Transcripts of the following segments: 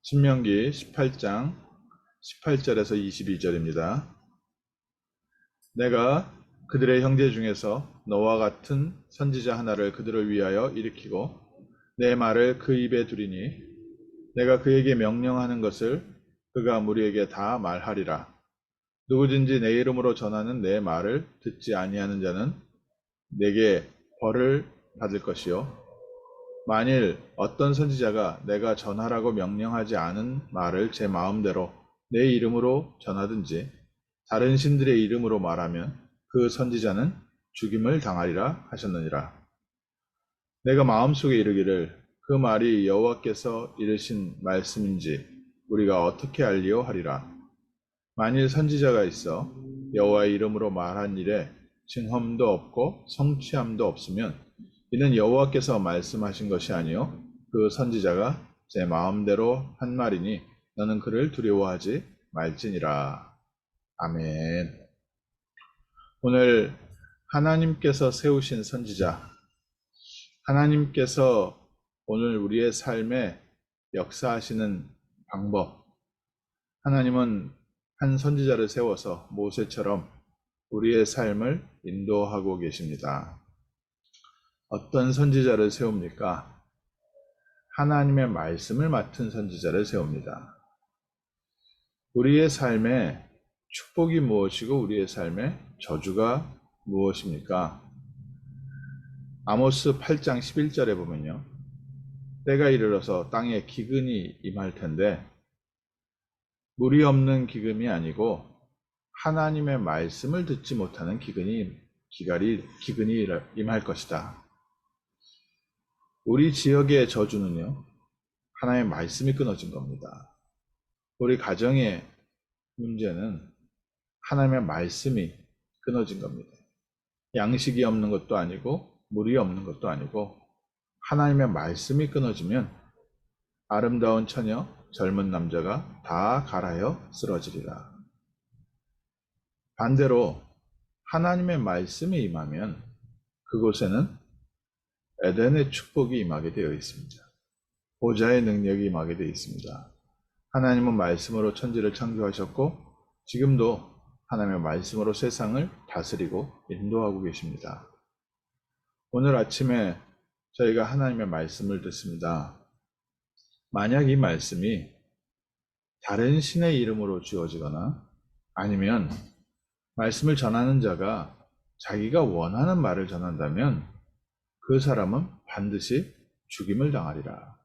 신명기 18장 18절에서 22절입니다. 내가 그들의 형제 중에서 너와 같은 선지자 하나를 그들을 위하여 일으키고 내 말을 그 입에 두리니 내가 그에게 명령하는 것을 그가 무리에게 다 말하리라. 누구든지 내 이름으로 전하는 내 말을 듣지 아니하는 자는 내게 벌을 받을 것이요 만일 어떤 선지자가 내가 전하라고 명령하지 않은 말을 제 마음대로 내 이름으로 전하든지 다른 신들의 이름으로 말하면 그 선지자는 죽임을 당하리라 하셨느니라. 내가 마음속에 이르기를 그 말이 여호와께서 이르신 말씀인지 우리가 어떻게 알리오 하리라. 만일 선지자가 있어 여호와의 이름으로 말한 일에 증험도 없고 성취함도 없으면 이는 여호와께서 말씀하신 것이 아니요 그 선지자가 제 마음대로 한 말이니 너는 그를 두려워하지 말지니라. 아멘. 오늘 하나님께서 세우신 선지자, 하나님께서 오늘 우리의 삶에 역사하시는 방법, 하나님은 한 선지자를 세워서 모세처럼 우리의 삶을 인도하고 계십니다. 어떤 선지자를 세웁니까? 하나님의 말씀을 맡은 선지자를 세웁니다. 우리의 삶에 축복이 무엇이고 우리의 삶에 저주가 무엇입니까? 아모스 8장 11절에 보면요. 때가 이르러서 땅에 기근이 임할 텐데 물이 없는 기근이 아니고 하나님의 말씀을 듣지 못하는 기근이 임할 것이다. 우리 지역의 저주는요, 하나님의 말씀이 끊어진 겁니다. 우리 가정의 문제는 하나님의 말씀이 끊어진 겁니다. 양식이 없는 것도 아니고 물이 없는 것도 아니고 하나님의 말씀이 끊어지면 아름다운 처녀, 젊은 남자가 다 갈아여 쓰러지리라. 반대로 하나님의 말씀이 임하면 그곳에는 에덴의 축복이 임하게 되어 있습니다. 보좌의 능력이 임하게 되어 있습니다. 하나님은 말씀으로 천지를 창조하셨고 지금도 하나님의 말씀으로 세상을 다스리고 인도하고 계십니다. 오늘 아침에 저희가 하나님의 말씀을 듣습니다. 만약 이 말씀이 다른 신의 이름으로 주어지거나 아니면 말씀을 전하는 자가 자기가 원하는 말을 전한다면 그 사람은 반드시 죽임을 당하리라.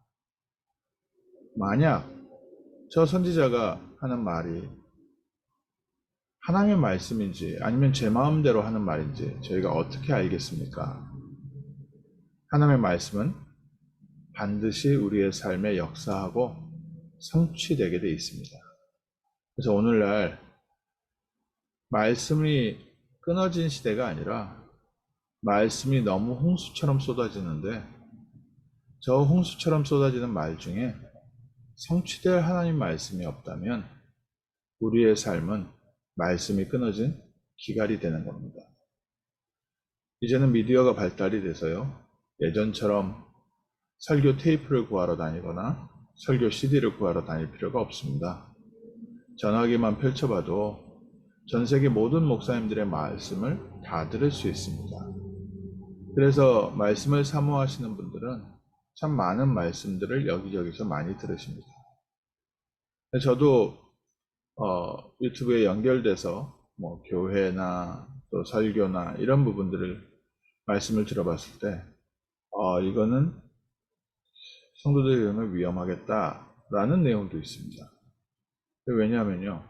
만약 저 선지자가 하는 말이 하나님의 말씀인지 아니면 제 마음대로 하는 말인지 저희가 어떻게 알겠습니까? 하나님의 말씀은 반드시 우리의 삶에 역사하고 성취되게 되어 있습니다. 그래서 오늘날 말씀이 끊어진 시대가 아니라 말씀이 너무 홍수처럼 쏟아지는데 저 홍수처럼 쏟아지는 말 중에 성취될 하나님 말씀이 없다면 우리의 삶은 말씀이 끊어진 기갈이 되는 겁니다. 이제는 미디어가 발달이 돼서요. 예전처럼 설교 테이프를 구하러 다니거나 설교 CD를 구하러 다닐 필요가 없습니다. 전화기만 펼쳐봐도 전 세계 모든 목사님들의 말씀을 다 들을 수 있습니다. 그래서 말씀을 사모하시는 분들은 참 많은 말씀들을 여기저기서 많이 들으십니다. 저도 유튜브에 연결돼서 교회나 또 설교나 이런 부분들을 말씀을 들어봤을 때 이거는 성도들이 들으면 위험하겠다라는 내용도 있습니다. 왜냐하면요.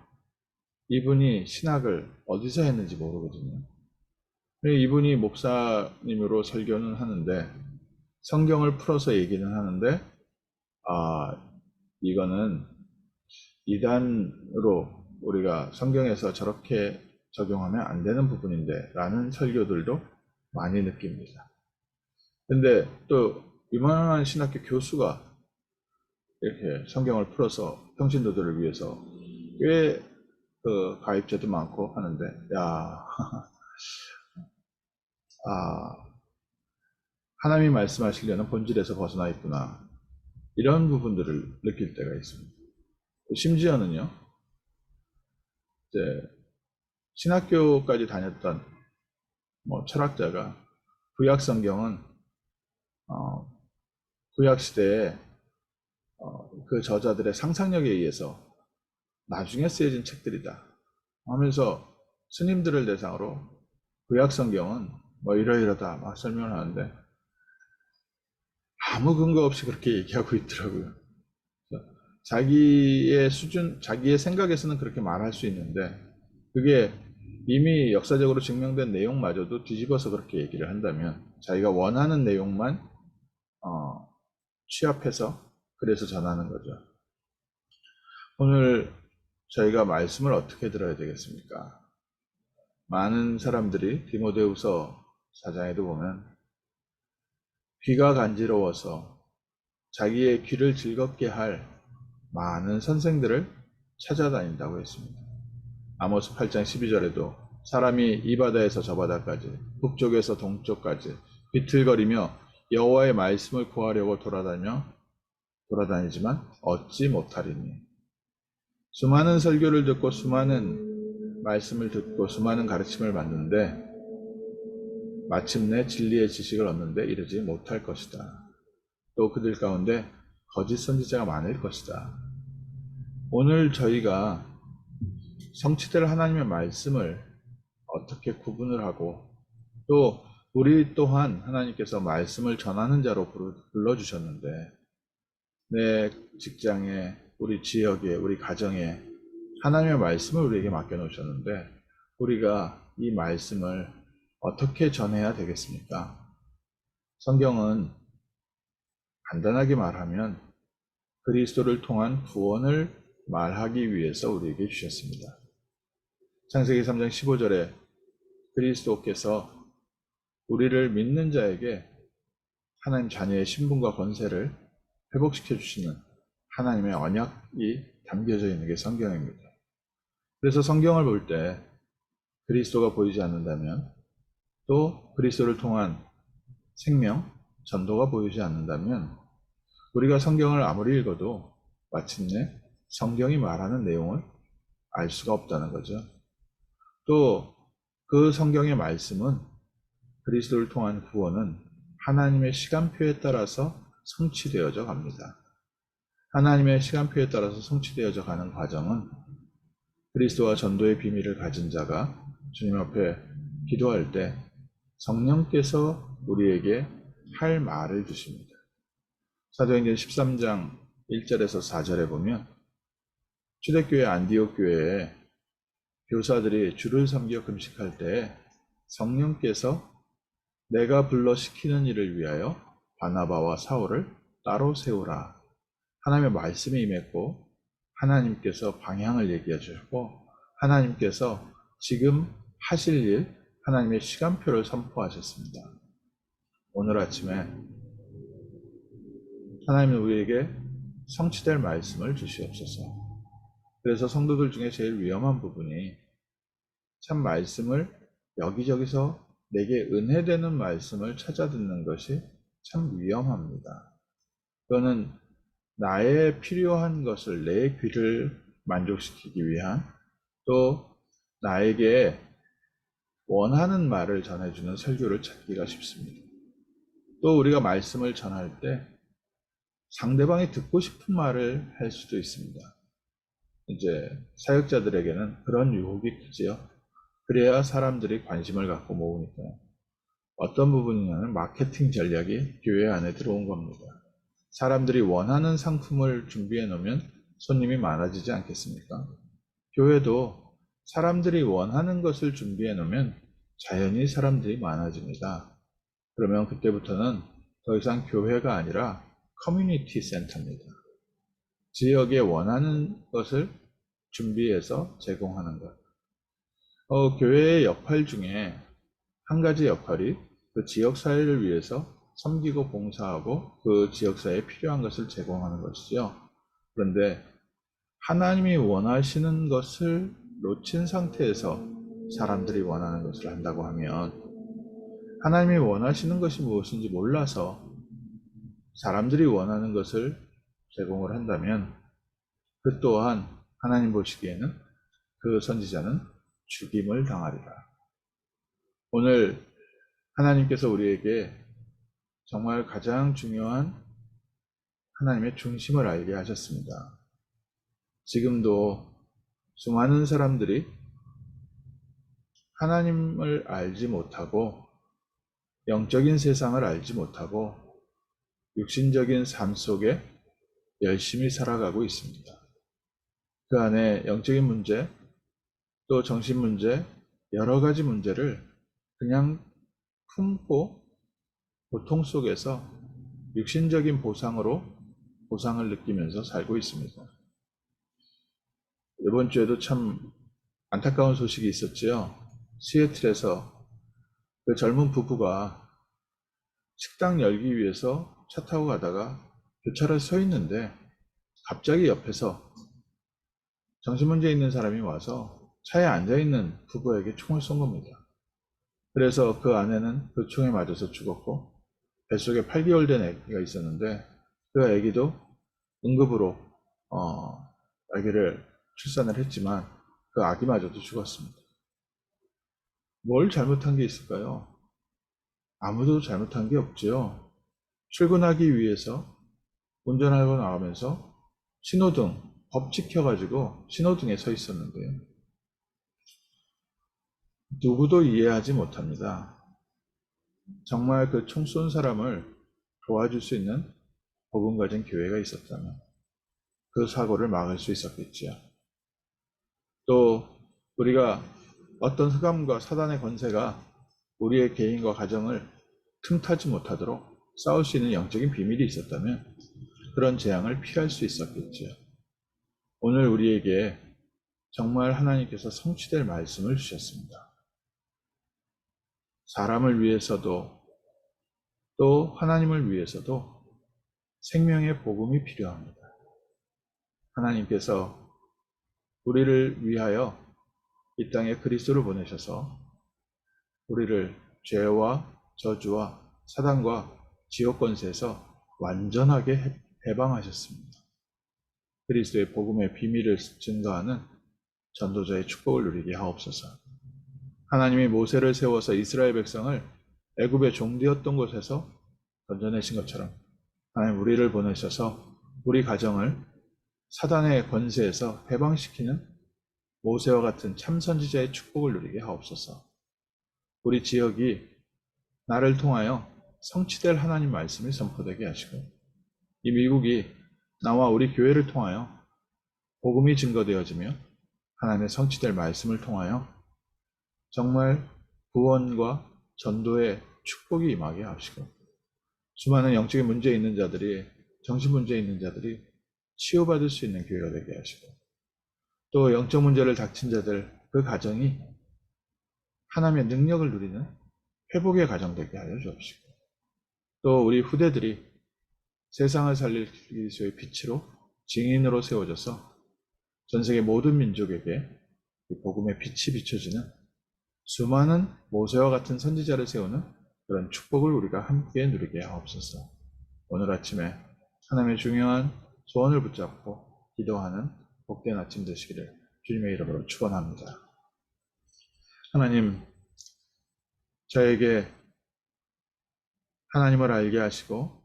이분이 신학을 어디서 했는지 모르거든요. 이분이 목사님으로 설교는 하는데 성경을 풀어서 얘기는 하는데 이거는 이단으로 우리가 성경에서 저렇게 적용하면 안 되는 부분인데 라는 설교들도 많이 느낍니다. 근데 또 유명한 신학교 교수가 이렇게 성경을 풀어서 평신도들을 위해서 꽤 가입자도 많고 하는데 하나님이 말씀하시려는 본질에서 벗어나 있구나 이런 부분들을 느낄 때가 있습니다. 심지어는요, 이제 신학교까지 다녔던 뭐 철학자가 구약 성경은 구약 시대에 그 저자들의 상상력에 의해서 나중에 쓰여진 책들이다 하면서 스님들을 대상으로 구약 성경은 뭐 이러이러다 막 설명을 하는데 아무 근거 없이 그렇게 얘기하고 있더라고요. 자기의 수준, 자기의 생각에서는 그렇게 말할 수 있는데 그게 이미 역사적으로 증명된 내용마저도 뒤집어서 그렇게 얘기를 한다면 자기가 원하는 내용만 취합해서 그래서 전하는 거죠. 오늘 저희가 말씀을 어떻게 들어야 되겠습니까? 많은 사람들이 디모데후서 4장에도 보면 귀가 간지러워서 자기의 귀를 즐겁게 할 많은 선생들을 찾아다닌다고 했습니다. 아모스 8장 12절에도 사람이 이 바다에서 저 바다까지 북쪽에서 동쪽까지 비틀거리며 여호와의 말씀을 구하려고 돌아다니지만 얻지 못하리니 수많은 설교를 듣고 수많은 말씀을 듣고 수많은 가르침을 받는데 마침내 진리의 지식을 얻는데 이르지 못할 것이다. 또 그들 가운데 거짓 선지자가 많을 것이다. 오늘 저희가 성취될 하나님의 말씀을 어떻게 구분을 하고 또 우리 또한 하나님께서 말씀을 전하는 자로 불러주셨는데 내 직장에 우리 지역에 우리 가정에 하나님의 말씀을 우리에게 맡겨놓으셨는데 우리가 이 말씀을 어떻게 전해야 되겠습니까? 성경은 간단하게 말하면 그리스도를 통한 구원을 말하기 위해서 우리에게 주셨습니다. 창세기 3장 15절에 그리스도께서 우리를 믿는 자에게 하나님 자녀의 신분과 권세를 회복시켜 주시는 하나님의 언약이 담겨져 있는 게 성경입니다. 그래서 성경을 볼 때 그리스도가 보이지 않는다면 또 그리스도를 통한 생명, 전도가 보이지 않는다면 우리가 성경을 아무리 읽어도 마침내 성경이 말하는 내용을 알 수가 없다는 거죠. 또 그 성경의 말씀은 그리스도를 통한 구원은 하나님의 시간표에 따라서 성취되어져 갑니다. 하나님의 시간표에 따라서 성취되어져 가는 과정은 그리스도와 전도의 비밀을 가진 자가 주님 앞에 기도할 때 성령께서 우리에게 할 말을 주십니다. 사도행전 13장 1절에서 4절에 보면 초대교회 안디옥 교회에 교사들이 주를 섬겨 금식할 때 성령께서 내가 불러 시키는 일을 위하여 바나바와 사울을 따로 세우라. 하나님의 말씀이 임했고 하나님께서 방향을 얘기해 주셨고 하나님께서 지금 하실 일 하나님의 시간표를 선포하셨습니다. 오늘 아침에 하나님은 우리에게 성취될 말씀을 주시옵소서. 그래서 성도들 중에 제일 위험한 부분이 참 말씀을 여기저기서 내게 은혜되는 말씀을 찾아 듣는 것이 참 위험합니다. 그거는 나의 필요한 것을 내 귀를 만족시키기 위한 또 나에게 원하는 말을 전해주는 설교를 찾기가 쉽습니다. 또 우리가 말씀을 전할 때 상대방이 듣고 싶은 말을 할 수도 있습니다. 이제 사역자들에게는 그런 유혹이 크지요. 그래야 사람들이 관심을 갖고 모으니까요. 어떤 부분이냐면 마케팅 전략이 교회 안에 들어온 겁니다. 사람들이 원하는 상품을 준비해 놓으면 손님이 많아지지 않겠습니까? 교회도 사람들이 원하는 것을 준비해 놓으면 자연히 사람들이 많아집니다. 그러면 그때부터는 더 이상 교회가 아니라 커뮤니티 센터입니다. 지역에 원하는 것을 준비해서 제공하는 것. 교회의 역할 중에 한 가지 역할이 그 지역사회를 위해서 섬기고 봉사하고 그 지역사회에 필요한 것을 제공하는 것이죠. 그런데 하나님이 원하시는 것을 놓친 상태에서 사람들이 원하는 것을 한다고 하면 하나님이 원하시는 것이 무엇인지 몰라서 사람들이 원하는 것을 제공을 한다면 그 또한 하나님 보시기에는 그 선지자는 죽임을 당하리라. 오늘 하나님께서 우리에게 정말 가장 중요한 하나님의 중심을 알게 하셨습니다. 지금도 수많은 사람들이 하나님을 알지 못하고 영적인 세상을 알지 못하고 육신적인 삶 속에 열심히 살아가고 있습니다. 그 안에 영적인 문제, 또 정신 문제, 여러 가지 문제를 그냥 품고 고통 속에서 육신적인 보상으로 보상을 느끼면서 살고 있습니다. 이번 주에도 참 안타까운 소식이 있었지요. 시애틀에서 그 젊은 부부가 식당 열기 위해서 차 타고 가다가 교차로에 서 있는데 갑자기 옆에서 정신문제 있는 사람이 와서 차에 앉아있는 부부에게 총을 쏜 겁니다. 그래서 그 아내는 그 총에 맞아서 죽었고 뱃속에 8개월 된 아기가 있었는데 그 아기도 응급으로 아기를 출산을 했지만 그 아기마저도 죽었습니다. 뭘 잘못한 게 있을까요? 아무도 잘못한 게 없지요. 출근하기 위해서 운전하고 나가면서 신호등, 법 지켜가지고 신호등에 서 있었는데요. 누구도 이해하지 못합니다. 정말 그 총 쏜 사람을 도와줄 수 있는 복음 가진 교회가 있었다면 그 사고를 막을 수 있었겠지요. 또 우리가 어떤 흑암과 사단의 권세가 우리의 개인과 가정을 틈타지 못하도록 싸울 수 있는 영적인 비밀이 있었다면 그런 재앙을 피할 수 있었겠지요. 오늘 우리에게 정말 하나님께서 성취될 말씀을 주셨습니다. 사람을 위해서도 또 하나님을 위해서도 생명의 복음이 필요합니다. 하나님께서 우리를 위하여 이 땅에 그리스도를 보내셔서 우리를 죄와 저주와 사단과 지옥 권세에서 완전하게 해방하셨습니다. 그리스도의 복음의 비밀을 증거하는 전도자의 축복을 누리게 하옵소서. 하나님이 모세를 세워서 이스라엘 백성을 애굽의 종되었던 곳에서 건져내신 것처럼 하나님 우리를 보내셔서 우리 가정을 사단의 권세에서 해방시키는 모세와 같은 참 선지자의 축복을 누리게 하옵소서. 우리 지역이 나를 통하여 성취될 하나님 말씀이 선포되게 하시고 이 미국이 나와 우리 교회를 통하여 복음이 증거되어지며 하나님의 성취될 말씀을 통하여 정말 구원과 전도의 축복이 임하게 하시고 수많은 영적인 문제 있는 자들이 정신 문제 있는 자들이 치유받을 수 있는 교회가 되게 하시고 또 영적 문제를 닥친 자들 그 가정이 하나님의 능력을 누리는 회복의 가정 되게 하여 주옵시고 또 우리 후대들이 세상을 살릴 그리스도의 빛으로 증인으로 세워져서 전 세계 모든 민족에게 이 복음의 빛이 비춰지는 수많은 모세와 같은 선지자를 세우는 그런 축복을 우리가 함께 누리게 하옵소서. 오늘 아침에 하나님의 중요한 소원을 붙잡고 기도하는 복된 아침 되시기를 주님의 이름으로 축원합니다. 하나님, 저에게 하나님을 알게 하시고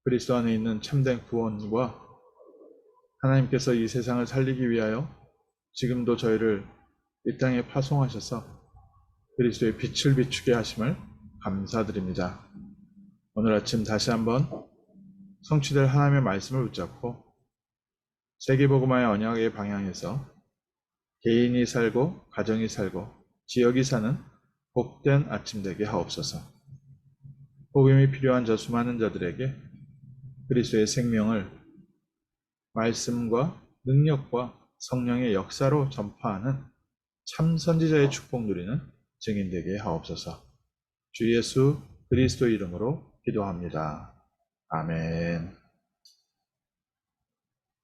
그리스도 안에 있는 참된 구원과 하나님께서 이 세상을 살리기 위하여 지금도 저희를 이 땅에 파송하셔서 그리스도의 빛을 비추게 하심을 감사드립니다. 오늘 아침 다시 한번 성취될 하나님의 말씀을 붙잡고 세계복음화의 언약의 방향에서 개인이 살고 가정이 살고 지역이 사는 복된 아침 되게 하옵소서. 복음이 필요한 저 수많은 자들에게 그리스도의 생명을 말씀과 능력과 성령의 역사로 전파하는 참 선지자의 축복 누리는 증인 되게 하옵소서. 주 예수 그리스도 이름으로 기도합니다. 아멘.